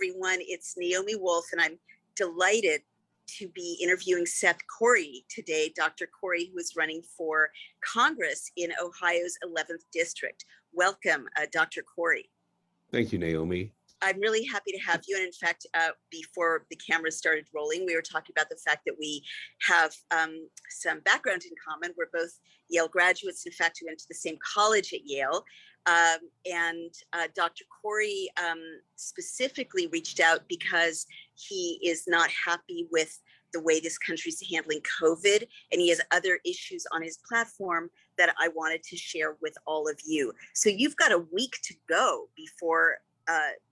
everyone. It's Naomi Wolf, and I'm delighted to be interviewing Seth Corey today. Dr. Corey, who is running for Congress in Ohio's 11th District. Welcome, Dr. Corey. Thank you, Naomi. I'm really happy to have you. And in fact, before the cameras started rolling, we were talking about the fact that we have some background in common. We're both Yale graduates. In fact, we went to the same college at Yale. And Dr. Corey specifically reached out because he is not happy with the way this country's handling COVID, and he has other issues on his platform that I wanted to share with all of you. So you've got a week to go before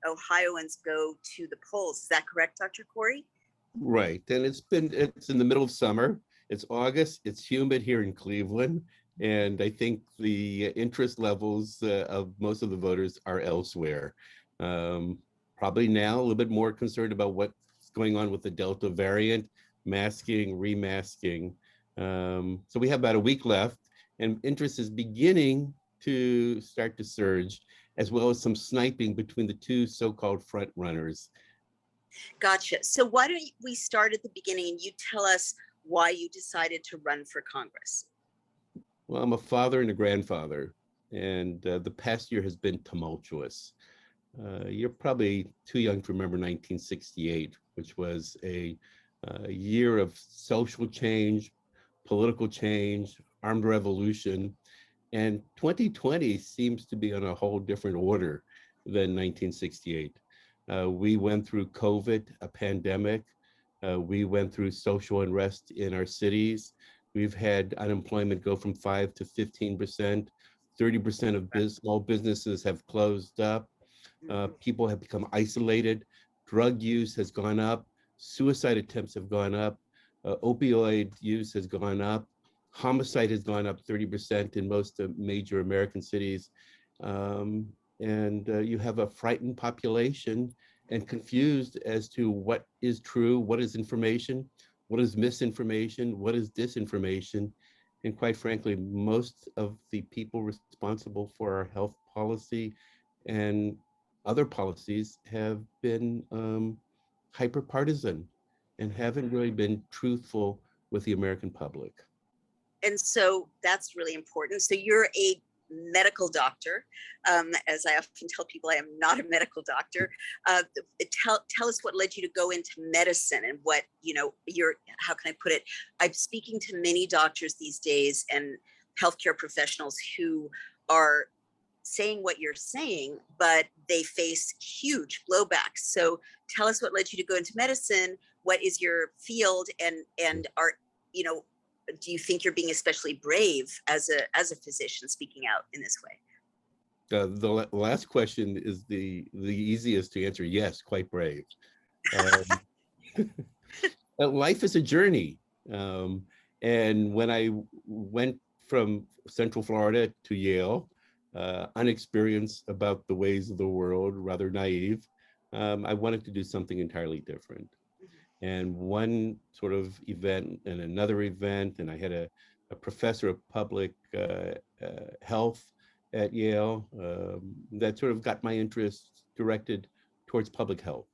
Ohioans go to the polls. Is that correct, Dr. Corey? Right, and it's in the middle of summer. It's August, it's humid here in Cleveland, and I think the interest levels of most of the voters are elsewhere. Probably now a little bit more concerned about what's going on with the Delta variant, masking, remasking. So we have about a week left, and interest is beginning to start to surge, as well as some sniping between the two so-called front runners. Gotcha. So why don't we start at the beginning and you tell us why you decided to run for Congress? Well, I'm a father and a grandfather, and the past year has been tumultuous. You're probably too young to remember 1968, which was a year of social change, political change, armed revolution, and 2020 seems to be on a whole different order than 1968. We went through COVID, a pandemic. We went through social unrest in our cities. We've had unemployment go from 5 to 15%. 30% of small businesses have closed up. People have become isolated. Drug use has gone up. Suicide attempts have gone up. Opioid use has gone up. Homicide has gone up 30% in most major American cities. And you have a frightened population and confused as to what is true, what is information, what is misinformation, what is disinformation. And quite frankly, most of the people responsible for our health policy and other policies have been hyper-partisan and haven't really been truthful with the American public. And so that's really important. So you're a medical doctor. As I often tell people, I am not a medical doctor. Tell us what led you to go into medicine and what, how can I put it? I'm speaking to many doctors these days and healthcare professionals who are saying what you're saying, but they face huge blowbacks. So tell us what led you to go into medicine. What is your field, and are, do you think you're being especially brave as a physician speaking out in this way? The last question is the easiest to answer. Yes, quite brave. Life is a journey. And when I went from Central Florida to Yale, unexperienced about the ways of the world, rather naive, I wanted to do something entirely different. And one sort of event and another event, and I had a professor of public health at Yale that sort of got my interest directed towards public health.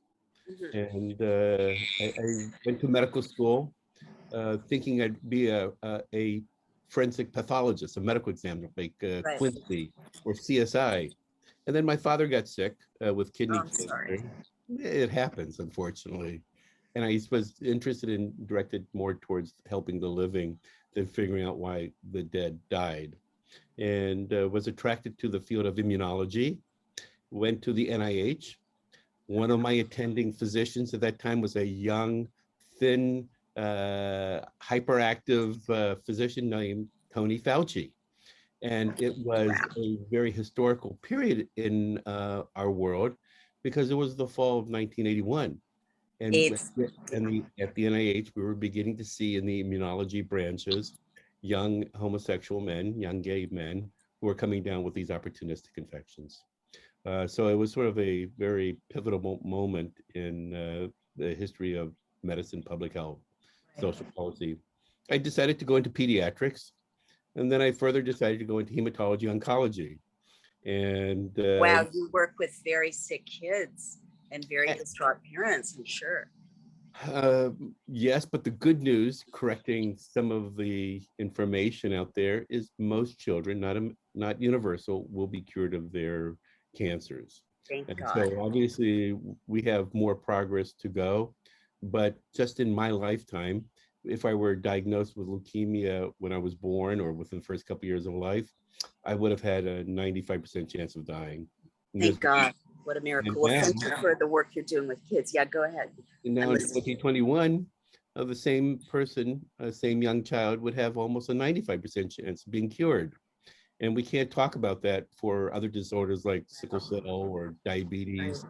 And I went to medical school thinking I'd be a forensic pathologist, a medical examiner like Quincy or CSI. And then my father got sick with kidney cancer. It happens, unfortunately. And I was interested in directed more towards helping the living than figuring out why the dead died. And was attracted to the field of immunology, went to the NIH. One of my attending physicians at that time was a young, thin, hyperactive physician named Tony Fauci. And it was a very historical period in our world because it was the fall of 1981. And at the NIH, we were beginning to see in the immunology branches young homosexual men, young gay men who were coming down with these opportunistic infections. So it was sort of a very pivotal moment in the history of medicine, public health, social policy. I decided to go into pediatrics, and then I further decided to go into hematology oncology. And wow, you work with very sick kids. and very distraught parents, I'm sure. Yes, but the good news, correcting some of the information out there, is most children, not universal, will be cured of their cancers. Thank And God. so obviously we have more progress to go, but just in my lifetime, if I were diagnosed with leukemia when I was born or within the first couple of years of life, I would have had a 95% chance of dying. Thank God. What a And miracle. Well, thank you for the work you're doing with kids. Yeah, go ahead. now in 2021, the same person, same young child would have almost a 95% chance of being cured. And we can't talk about that for other disorders like sickle cell or diabetes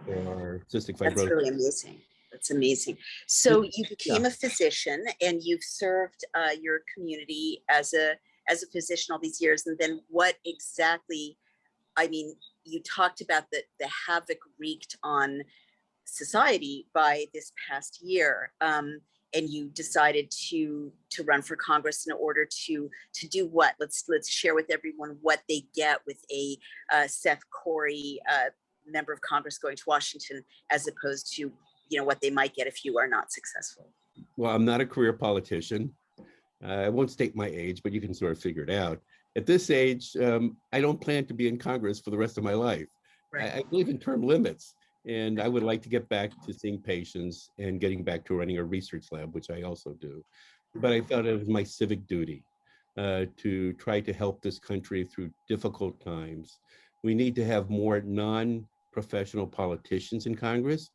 or cystic fibrosis. That's really amazing. That's amazing. So you became a physician and you've served your community as a physician all these years. And then what exactly, I mean, you talked about the havoc wreaked on society by this past year. And you decided to run for Congress in order to do what? Let's share with everyone what they get with a Seth Corey member of Congress going to Washington, as opposed to what they might get if you are not successful. Well, I'm not a career politician. I won't state my age, but you can sort of figure it out. At this age, I don't plan to be in Congress for the rest of my life. Right. I believe in term limits. And I would like to get back to seeing patients and getting back to running a research lab, which I also do. But I felt it was my civic duty to try to help this country through difficult times. We need to have more non-professional politicians in Congress.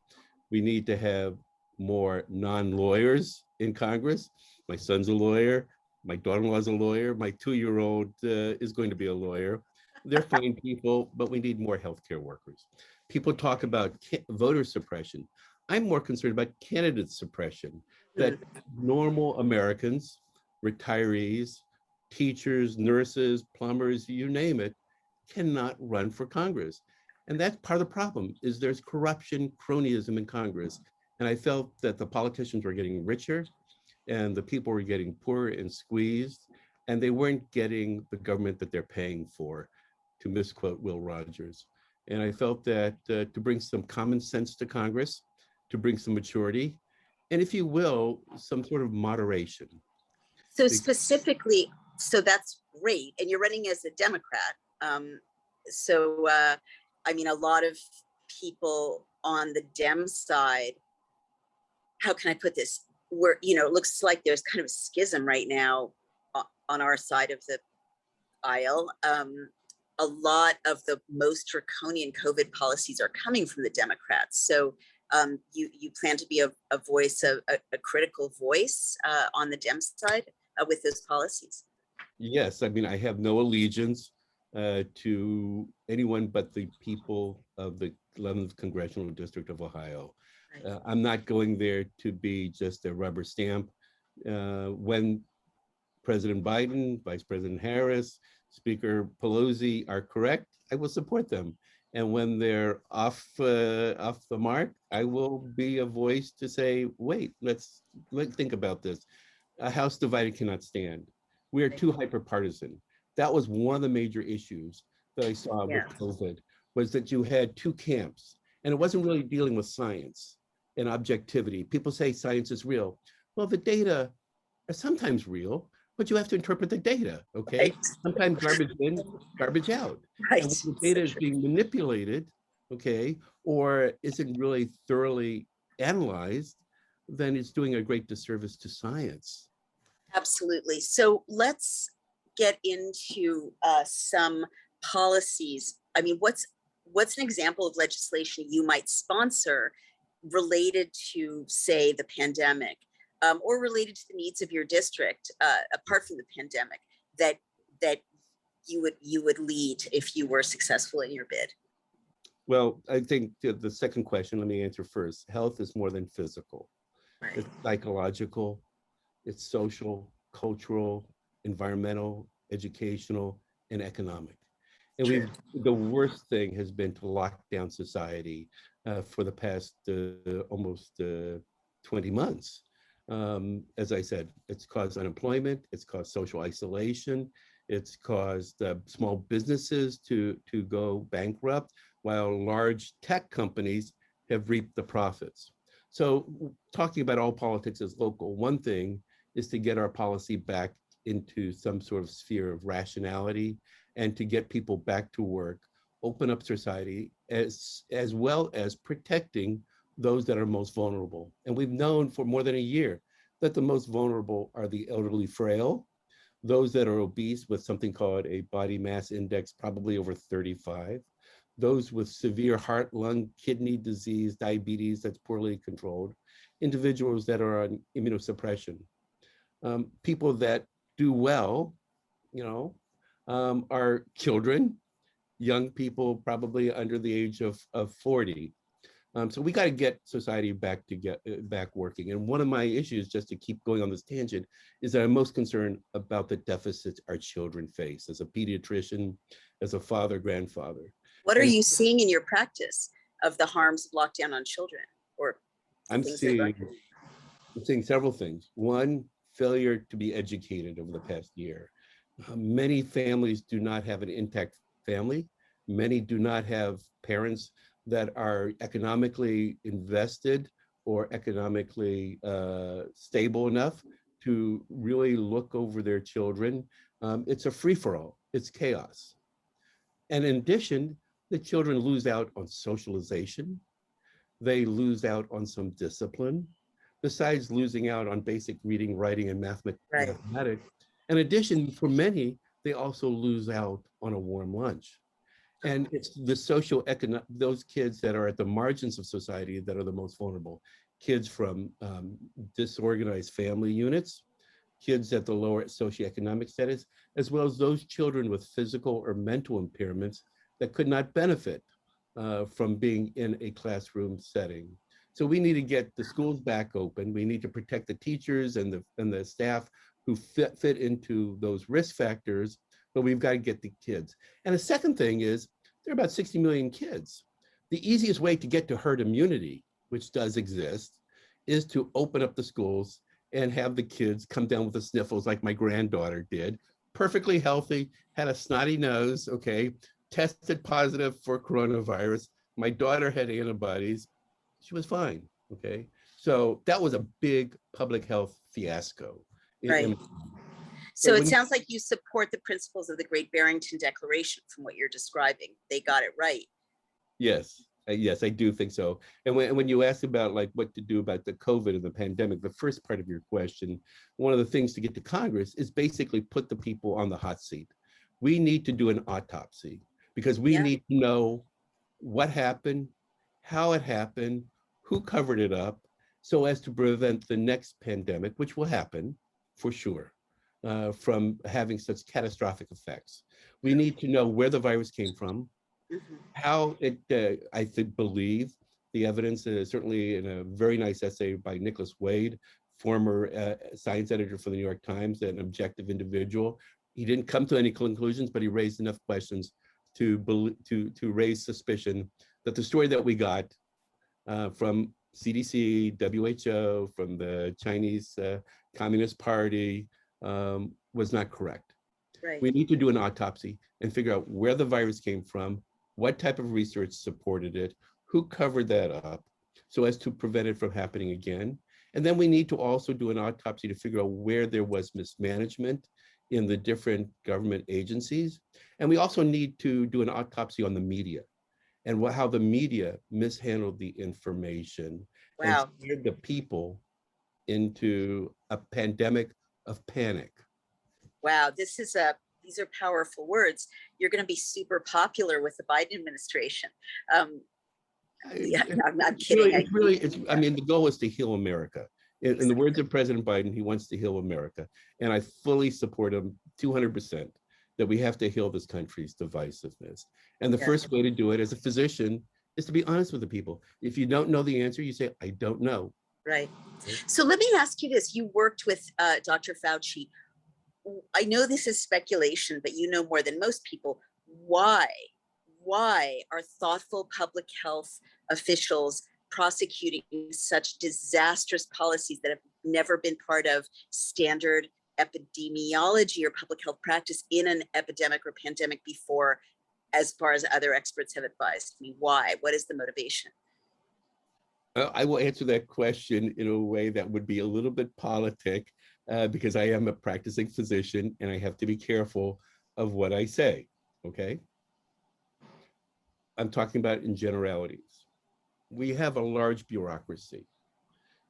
We need to have more non-lawyers in Congress. My son's a lawyer. My daughter-in-law's a lawyer. My 2-year-old is going to be a lawyer. They're fine people, but we need more healthcare workers. People talk about voter suppression. I'm more concerned about candidate suppression, that normal Americans, retirees, teachers, nurses, plumbers, you name it, cannot run for Congress. And that's part of the problem, is there's corruption, cronyism in Congress. And I felt that the politicians were getting richer and the people were getting poorer and squeezed, and they weren't getting the government that they're paying for, to misquote Will Rogers. And I felt that to bring some common sense to Congress, to bring some maturity, and if you will, some sort of moderation. So specifically, so that's great. And you're running as a Democrat. I mean, a lot of people on the Dem side, how can I put this? Where, it looks like there's kind of a schism right now on our side of the aisle. A lot of the most draconian COVID policies are coming from the Democrats. So you plan to be a voice, a critical voice on the Dem side with those policies? Yes, I mean, I have no allegiance to anyone but the people of the 11th Congressional District of Ohio. I'm not going there to be just a rubber stamp. When President Biden, Vice President Harris, Speaker Pelosi are correct, I will support them. And when they're off the mark, I will be a voice to say, wait, let's think about this. A house divided cannot stand. We are too hyper-partisan. That was one of the major issues that I saw with COVID, was that you had two camps, and it wasn't really dealing with science and objectivity. People say science is real. Well, the data are sometimes real, but you have to interpret the data, okay? Right. Sometimes garbage in, garbage out. Right. And when the data is being manipulated, okay, or isn't really thoroughly analyzed, then it's doing a great disservice to science. Absolutely. So let's get into some policies. I mean, what's an example of legislation you might sponsor related to, say, the pandemic? Or related to the needs of your district, apart from the pandemic, that you would lead if you were successful in your bid? Well, I think the second question, let me answer first. Health is more than physical. Right. It's psychological, it's social, cultural, environmental, educational, and economic. And the worst thing has been to lock down society for the past almost 20 months. As I said, it's caused unemployment, it's caused social isolation, it's caused small businesses to go bankrupt, while large tech companies have reaped the profits. So talking about all politics as local, one thing is to get our policy back into some sort of sphere of rationality and to get people back to work, open up society, as well as protecting those that are most vulnerable. And we've known for more than a year that the most vulnerable are the elderly frail, those that are obese with something called a body mass index, probably over 35, those with severe heart, lung, kidney disease, diabetes that's poorly controlled, individuals that are on immunosuppression, people that do well, are children, young people probably under the age of 40. So we got to get society back working. And one of my issues, just to keep going on this tangent, is that I'm most concerned about the deficits our children face as a pediatrician, as a father, grandfather. What are you seeing in your practice of the harms of lockdown on children? Or I'm seeing several things. One, failure to be educated over the past year. Many families do not have an intact family. Many do not have parents that are economically invested or economically stable enough to really look over their children. It's a free-for-all, it's chaos. And in addition, the children lose out on socialization. They lose out on some discipline, besides losing out on basic reading, writing, and mathematics. In addition, for many, they also lose out on a warm lunch. And it's the socioeconomic, those kids that are at the margins of society that are the most vulnerable. Kids from disorganized family units, kids at the lower socioeconomic status, as well as those children with physical or mental impairments that could not benefit from being in a classroom setting. So we need to get the schools back open. We need to protect the teachers and the staff who fit into those risk factors, but we've got to get the kids. And the second thing is, there are about 60 million kids. The easiest way to get to herd immunity, which does exist, is to open up the schools and have the kids come down with the sniffles like my granddaughter did, perfectly healthy, had a snotty nose, okay, tested positive for coronavirus. My daughter had antibodies. She was fine, okay? So that was a big public health fiasco. Right. So it sounds like you support the principles of the Great Barrington Declaration from what you're describing. They got it right. Yes, yes, I do think so. And when you ask about like what to do about the COVID and the pandemic, the first part of your question, one of the things to get to Congress is basically put the people on the hot seat. We need to do an autopsy because we need to know what happened, how it happened, who covered it up, so as to prevent the next pandemic, which will happen for sure, from having such catastrophic effects. We need to know where the virus came from, how it, I believe the evidence, certainly in a very nice essay by Nicholas Wade, former science editor for the New York Times, an objective individual. He didn't come to any conclusions, but he raised enough questions to raise suspicion that the story that we got from CDC, WHO, from the Chinese Communist Party was not correct. Right. We need to do an autopsy and figure out where the virus came from, what type of research supported it, who covered that up, so as to prevent it from happening again. And then we need to also do an autopsy to figure out where there was mismanagement in the different government agencies. And we also need to do an autopsy on the media and how the media mishandled the information and steered the people into a pandemic of panic. Wow, these are powerful words. You're going to be super popular with the Biden administration. I'm kidding. I mean, the goal is to heal America. In the words of President Biden, he wants to heal America. And I fully support him 200% that we have to heal this country's divisiveness. And the first way to do it as a physician is to be honest with the people. If you don't know the answer, you say, I don't know. Right. So let me ask you this. You worked with Dr. Fauci. I know this is speculation, but you know more than most people. Why are thoughtful public health officials prosecuting such disastrous policies that have never been part of standard epidemiology or public health practice in an epidemic or pandemic before, as far as other experts have advised me? Why? What is the motivation? I will answer that question in a way that would be a little bit politic, because I am a practicing physician and I have to be careful of what I say, okay? I'm talking about in generalities. We have a large bureaucracy.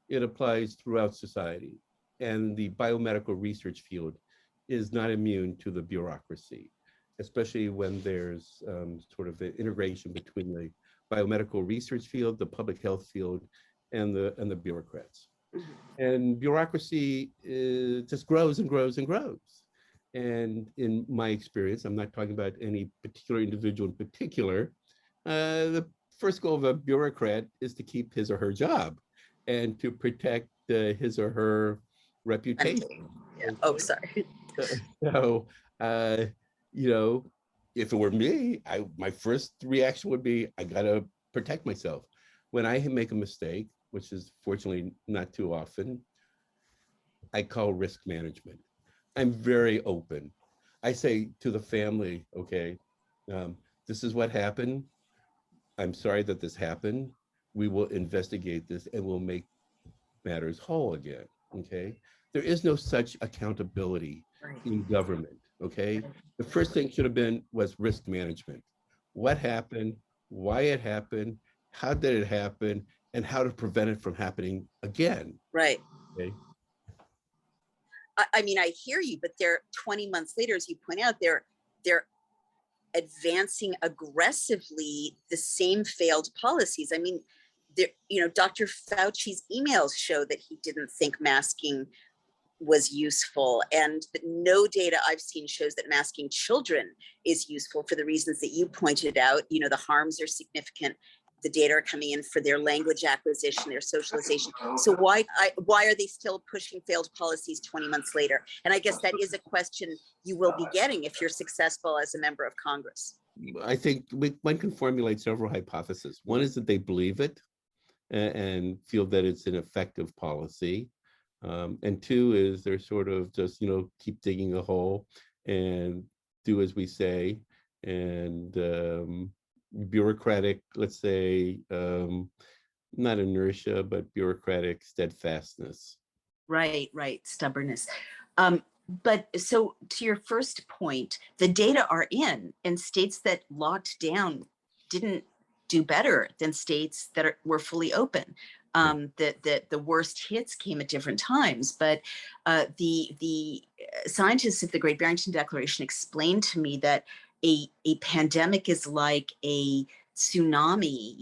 It applies throughout society, and the biomedical research field is not immune to the bureaucracy, especially when there's sort of an integration between the biomedical research field, the public health field, and the bureaucrats. And bureaucracy just grows and grows and grows. And in my experience, I'm not talking about any particular individual in particular, the first goal of a bureaucrat is to keep his or her job and to protect his or her reputation. Yeah. Oh, sorry. So, you know, if it were me, my first reaction would be, I gotta protect myself. When I make a mistake, which is fortunately not too often, I call risk management. I'm very open. I say to the family, okay, this is what happened. I'm sorry that this happened. We will investigate this and we'll make matters whole again, okay? There is no such accountability in government, okay? The first thing should have been was risk management. What happened, why it happened, how did it happen, and how to prevent it from happening again. Right. Okay. I mean, I hear you, but they're 20 months later, as you point out, they're advancing aggressively the same failed policies. I mean, Dr. Fauci's emails show that he didn't think masking was useful, and no data I've seen shows that masking children is useful for the reasons that you pointed out. The harms are significant. The data are coming in for their language acquisition, their socialization. So why are they still pushing failed policies 20 months later? And I guess that is a question you will be getting if you're successful as a member of Congress. I think one can formulate several hypotheses. One is that they believe it and feel that it's an effective policy. And two is they're sort of just, keep digging a hole and do as we say. And bureaucratic, let's say, not inertia, but bureaucratic steadfastness. Right, stubbornness. But so to your first point, the data are in, and states that locked down didn't do better than states that were fully open. The worst hits came at different times, but the scientists of the Great Barrington Declaration explained to me that a pandemic is like a tsunami.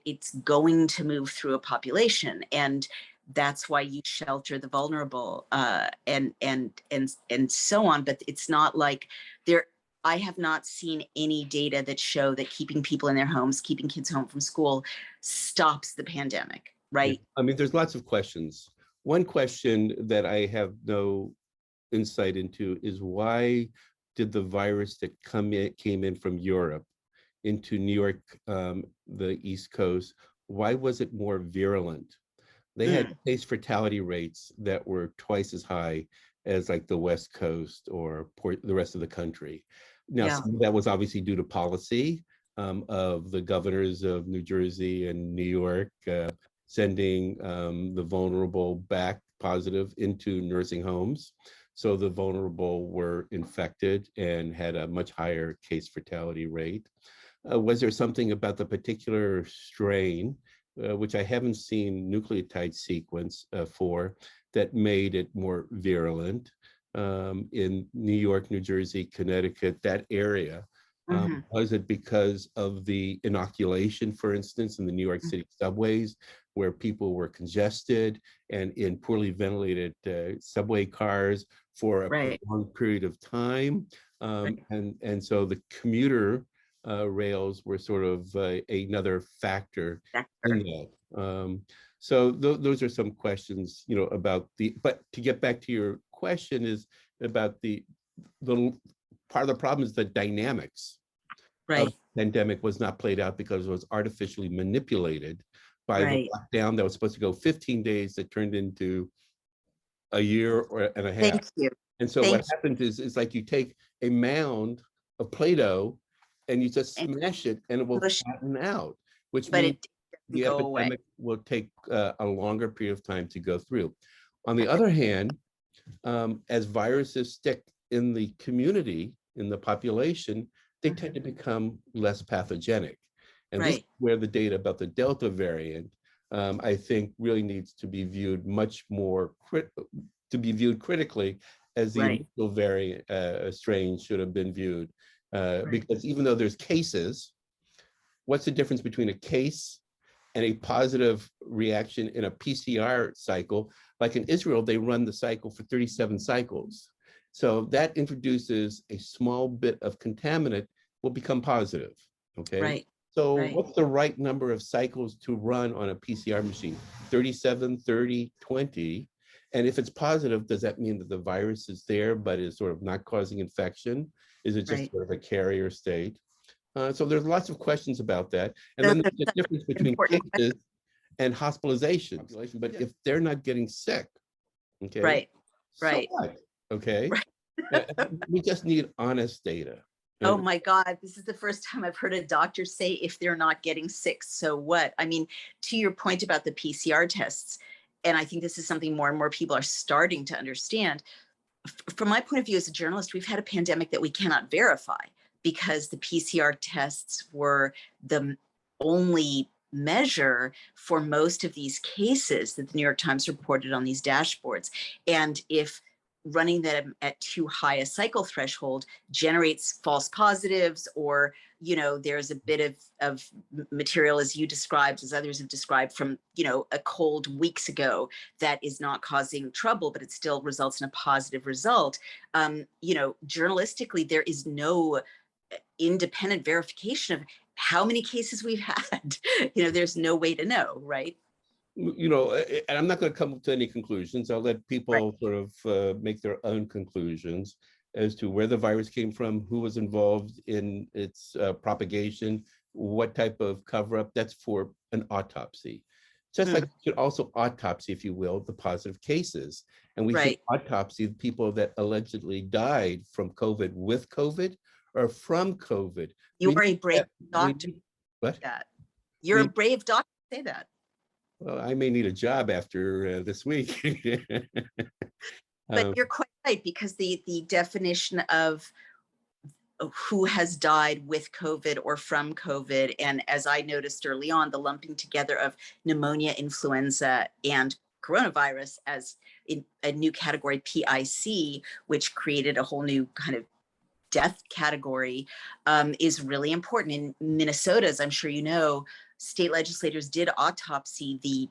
It's going to move through a population, and that's why you shelter the vulnerable, and so on. But it's not like I have not seen any data that show that keeping people in their homes, keeping kids home from school stops the pandemic, right? I mean, there's lots of questions. One question that I have no insight into is why did the virus that came in from Europe into New York, the East Coast, why was it more virulent? They had case fatality rates that were twice as high as like the West Coast or the rest of the country. Now, some of that was obviously due to policy of the governors of New Jersey and New York sending the vulnerable back positive into nursing homes. So the vulnerable were infected and had a much higher case fatality rate. Was there something about the particular strain, which I haven't seen nucleotide sequence for, that made it more virulent in New York, New Jersey, Connecticut, that area? Was it because of the inoculation, for instance, in the New York City subways, where people were congested and in poorly ventilated subway cars for a long period of time? And so the commuter rails were sort of another factor in that. So those are some questions, about but to get back to your question is about the part of the problem is the dynamics of the pandemic was not played out because it was artificially manipulated by the lockdown that was supposed to go 15 days that turned into a year and a half. Thank you. And so what happens is like you take a mound of Play-Doh and you just smash it and it will flatten out, which means and the go away. epidemic will take a longer period of time to go through. On the other hand, as viruses stick in the community, in the population, they tend to become less pathogenic. And this is Right. where the data about the Delta variant, I think, really needs to be viewed much more critically as the Right. initial variant strain should have been viewed. Because even though there's cases, what's the difference between a case and a positive reaction in a PCR cycle? Like in Israel, they run the cycle for 37 cycles. So that introduces a small bit of contaminant will become positive, okay? Right. So Right. what's the right number of cycles to run on a PCR machine? 37, 30, 20. And if it's positive, does that mean that the virus is there, but is sort of not causing infection? Is it just Right. sort of a carrier state? So there's lots of questions about that. And No, then that's there's a such difference an between important cases and hospitalization. But if they're not getting sick, okay, Right. so Right. what? Okay, Right. we just need honest data. Oh And my God, this is the first time I've heard a doctor say if they're not getting sick, so what? I mean, to your point about the PCR tests, and I think this is something more and more people are starting to understand. From my point of view as a journalist, we've had a pandemic that we cannot verify because the PCR tests were the only measure for most of these cases that the New York Times reported on these dashboards. And if running them at too high a cycle threshold generates false positives, or there's a bit of material, as you described, as others have described, from a cold weeks ago that is not causing trouble, but it still results in a positive result. Journalistically, there is no independent verification of how many cases we've had. There's no way to know, right? and I'm not going to come to any conclusions. I'll let Right. people sort of make their own conclusions as to where the virus came from, who was involved in its propagation, what type of cover-up. That's for an autopsy. Just like we should also autopsy, if you will, the positive cases. And we should Right. autopsy the people that allegedly died from COVID with COVID or from COVID. You We are a need brave that- we doctor. need- What? That you're a We, brave doctor to say that. well, I may need a job after this week. But Um, you're quite right, because the definition of who has died with COVID or from COVID, and as I noticed early on, the lumping together of pneumonia, influenza, and coronavirus as in a new category, PIC, which created a whole new kind of death category, is really important. In Minnesota, as I'm sure you know, state legislators did autopsy the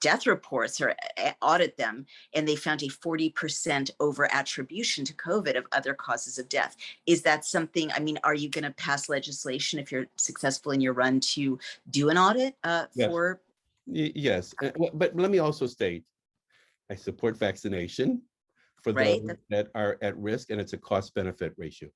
death reports, or audit them, and they found a 40% over attribution to COVID of other causes of death. Is that something, I mean, are you going to pass legislation if you're successful in your run to do an audit yes, for? yes, but let me also state, I support vaccination for Right. those that are at risk, and it's a cost-benefit ratio.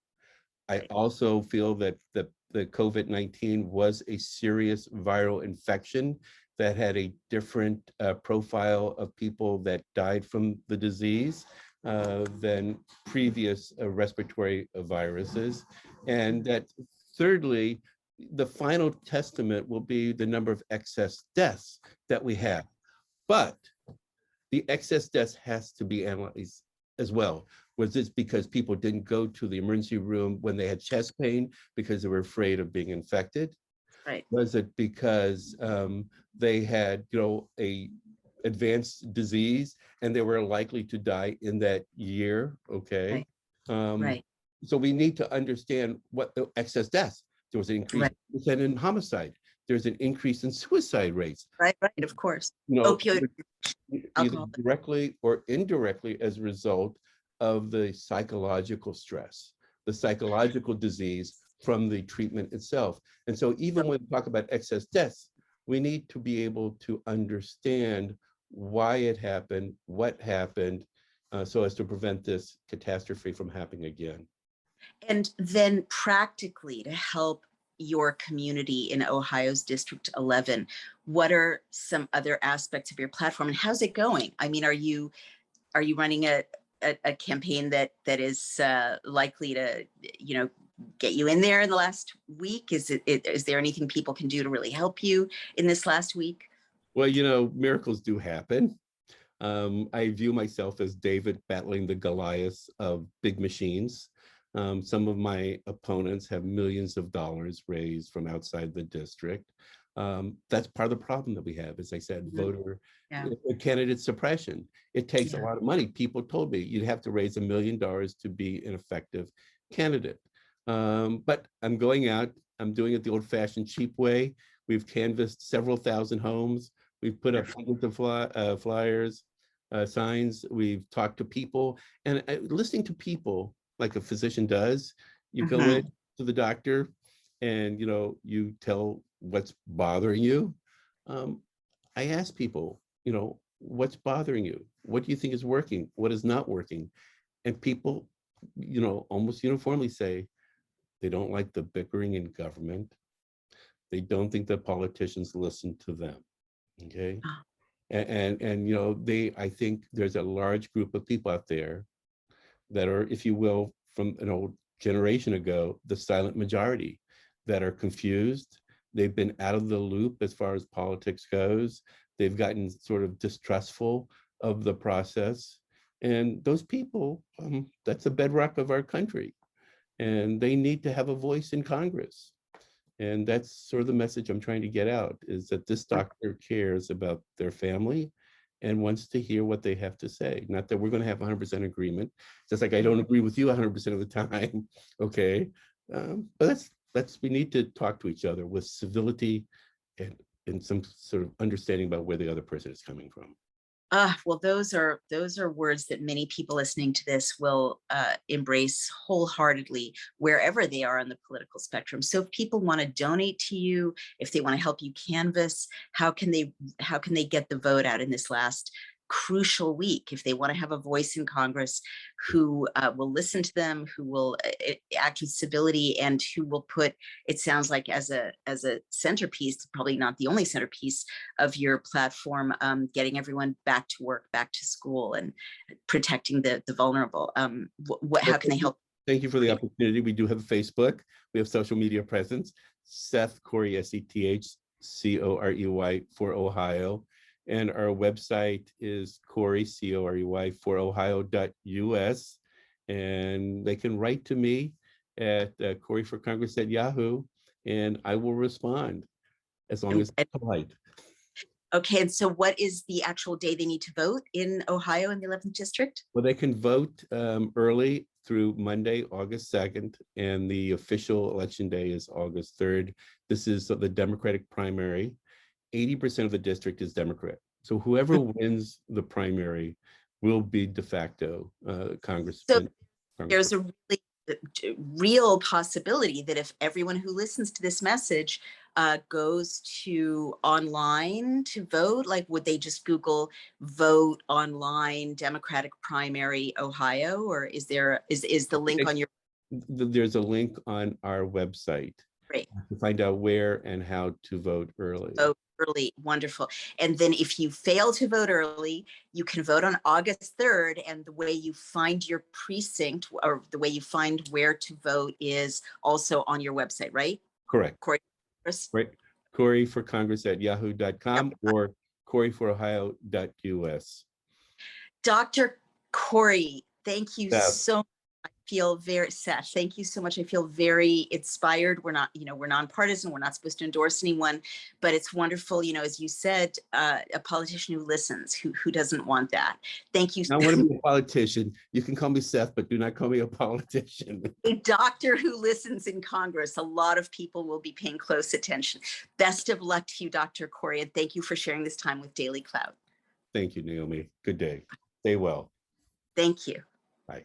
I Right. also feel that the COVID-19 was a serious viral infection that had a different profile of people that died from the disease than previous respiratory viruses. And that thirdly, the final testament will be the number of excess deaths that we have. But the excess deaths has to be analyzed as well. Was this because people didn't go to the emergency room when they had chest pain because they were afraid of being infected? Right. Was it because they had, a advanced disease and they were likely to die in that year? Okay. Right. Right. So we need to understand what the excess deaths. There was an increase in homicide. There's an increase in suicide rates. Right. Right. Of course. Opioid, Opioid, either alcohol. directly or indirectly as a result of the psychological stress, the psychological disease from the treatment itself. And so even when we talk about excess deaths, we need to be able to understand why it happened, what happened, so as to prevent this catastrophe from happening again. And then practically, to help your community in Ohio's District 11, what are some other aspects of your platform, and how's it going? I mean, are you running a campaign that is likely to get you in there in the last week? Is there anything people can do to really help you in this last week? Well, miracles do happen. I view myself as David battling the Goliath of big machines. Some of my opponents have millions of dollars raised from outside the district. That's part of the problem that we have, as I said, voter candidate suppression. It takes a lot of money. People told me you'd have to raise $1 million to be an effective candidate. But I'm going out, I'm doing it the old-fashioned cheap way. We've canvassed several thousand homes. We've put up hundreds of flyers, signs. We've talked to people, and listening to people like a physician does. You go in to the doctor, and you tell what's bothering you. I ask people, what's bothering you? What do you think is working? What is not working? And people, almost uniformly say they don't like the bickering in government. They don't think that politicians listen to them. Okay. And I think there's a large group of people out there that are, if you will, from an old generation ago, the silent majority, that are confused. They've been out of the loop as far as politics goes. They've gotten sort of distrustful of the process. And those people, that's the bedrock of our country. And they need to have a voice in Congress. And that's sort of the message I'm trying to get out, is that this doctor cares about their family and wants to hear what they have to say. Not that we're going to have 100% agreement, just like I don't agree with you 100% of the time, okay? But we need to talk to each other with civility and some sort of understanding about where the other person is coming from. Well, those are words that many people listening to this will embrace wholeheartedly wherever they are on the political spectrum. So if people want to donate to you, if they want to help you canvass, how can they get the vote out in this last crucial week? If they want to have a voice in Congress who will listen to them, who will act with civility, and who will put, it sounds like, as a centerpiece, probably not the only centerpiece of your platform, getting everyone back to work, back to school, and protecting the vulnerable. How can they help? Thank you for the opportunity. We do have Facebook. We have social media presence. Seth Corey, SETHCOREY for Ohio. And our website is Corey, COREY, for Ohio.us. And they can write to me at CoreyForCongress@Yahoo, and I will respond as long as it's polite. Okay, and so what is the actual day they need to vote in Ohio in the 11th district? Well, they can vote early through Monday, August 2nd, and the official election day is August 3rd. This is the Democratic primary. 80% of the district is Democrat. So whoever wins the primary will be de facto congressman. So there's a really real possibility that if everyone who listens to this message goes to online to vote, like, would they just Google vote online Democratic primary Ohio, or is the link on your? There's a link on our website. Great. To find out where and how to vote early. Vote early, wonderful. And then if you fail to vote early, you can vote on August 3rd, and the way you find your precinct, or the way you find where to vote, is also on your website, right? Correct. Corey, right. CoreyForCongress@Yahoo.com or CoreyForOhio.us. Dr. Corey, thank you Seth. so much. I feel very, Seth, thank you so much. I feel very inspired. We're not, we're nonpartisan. We're not supposed to endorse anyone, but it's wonderful, as you said, a politician who listens, who doesn't want that. Thank you. I want to be a politician. You can call me Seth, but do not call me a politician. A doctor who listens in Congress. A lot of people will be paying close attention. Best of luck to you, Dr. Corey, and thank you for sharing this time with Daily Cloud. Thank you, Naomi. Good day. Stay well. Thank you. Bye.